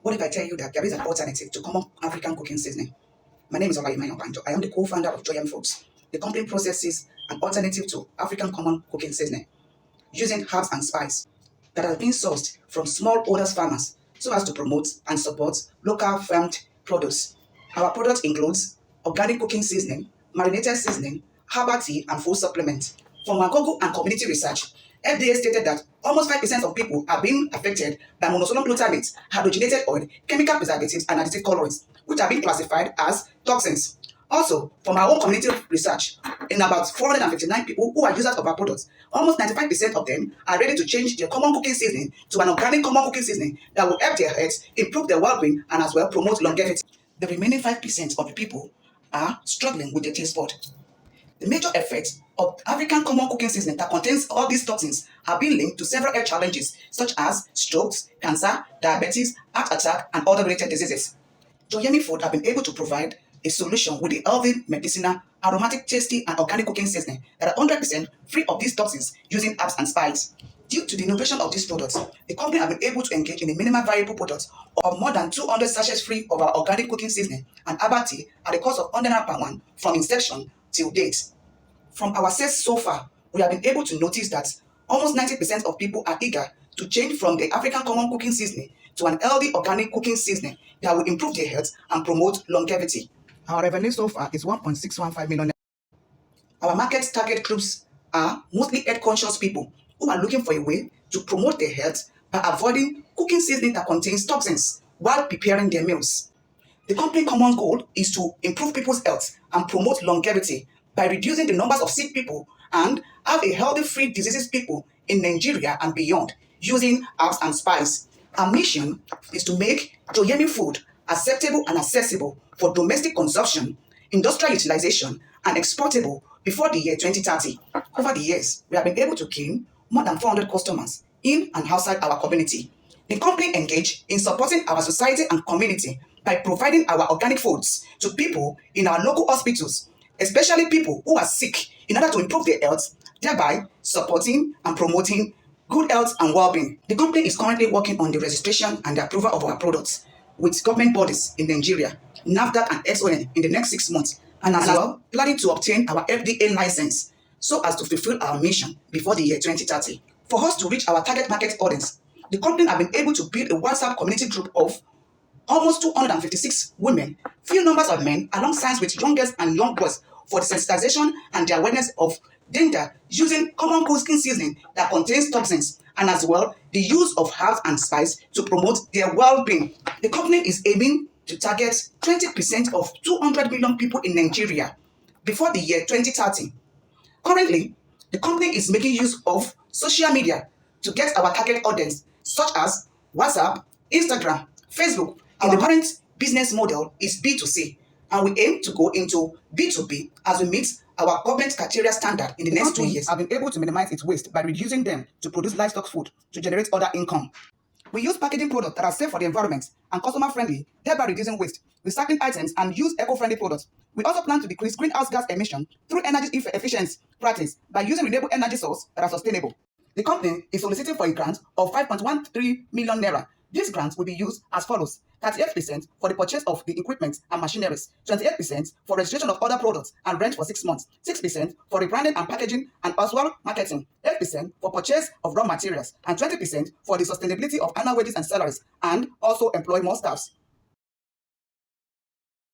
What if I tell you that there is an alternative to common African cooking seasoning? My name is Ayanbanjo. I am the co-founder of Joeyemmy Foods. The company processes an alternative to African common cooking seasoning using herbs and spice that has been sourced from smallholders farmers so as to promote and support local farmed produce. Our product includes organic cooking seasoning, marinated seasoning, herbal tea, and food supplements. From our Google and community research, FDA stated that almost 5% of people are being affected by monosodium glutamate, hydrogenated oil, chemical preservatives, and additive colorants, which are being classified as toxins. Also, from our own community research, in about 459 people who are users of our products, almost 95% of them are ready to change their common cooking seasoning to an organic common cooking seasoning that will help their health, improve their well-being, and as well promote longevity. The remaining 5% of the people are struggling with their taste bud. The major effects of African common cooking seasoning that contains all these toxins have been linked to several health challenges such as strokes, cancer, diabetes, heart attack, and other related diseases. Joeyemmy Food have been able to provide a solution with the healthy, medicinal, aromatic, tasty, and organic cooking seasoning that are 100% free of these toxins using herbs and spice. Due to the innovation of these products, the company have been able to engage in a minimal variable product of more than 200 sachets free of our organic cooking seasoning and herbal tea at the cost of 100 naira per one from inception till date. From our sales so far, we have been able to notice that almost 90% of people are eager to change from the African common cooking seasoning to an healthy organic cooking seasoning that will improve their health and promote longevity. Our revenue so far is 1.615 million. Our market target groups are mostly health-conscious people who are looking for a way to promote their health by avoiding cooking seasoning that contains toxins while preparing their meals. The company common goal is to improve people's health and promote longevity by reducing the numbers of sick people and have a healthy, free diseases people in Nigeria and beyond using herbs and spice. Our mission is to make Joeyemmy food acceptable and accessible for domestic consumption, industrial utilization, and exportable before the year 2030. Over the years, we have been able to gain more than 400 customers in and outside our community. The company engaged in supporting our society and community by providing our organic foods to people in our local hospitals, especially people who are sick, in order to improve their health, thereby supporting and promoting good health and well-being. The company is currently working on the registration and the approval of our products with government bodies in Nigeria, NAFDAC and SON in the next 6 months, and as well planning to obtain our FDA license so as to fulfill our mission before the year 2030. For us to reach our target market audience, the company have been able to build a WhatsApp community group of almost 256 women, few numbers of men, alongside with young girls and young boys for the sensitization and the awareness of danger using common cooking seasoning that contains toxins, and as well the use of herbs and spice to promote their well-being. The company is aiming to target 20% of 200 million people in Nigeria before the year 2030. Currently, the company is making use of social media to get our target audience, such as WhatsApp, Instagram, Facebook. Our current business model is B2C, and we aim to go into B2B as we meet our government criteria standard in the next 2 years. Have been able to minimize its waste by reducing them to produce livestock food to generate other income. We use packaging products that are safe for the environment and customer-friendly, thereby reducing waste, recycling items, and use eco-friendly products. We also plan to decrease greenhouse gas emission through energy efficiency practice by using renewable energy sources that are sustainable. The company is soliciting for a grant of 5.13 million naira. These grants will be used as follows: 38% for the purchase of the equipment and machineries, 28% for registration of other products and rent for 6 months, 6% for rebranding and packaging and as well marketing, 8% for purchase of raw materials, and 20% for the sustainability of annual wages and salaries, and also employ more staffs.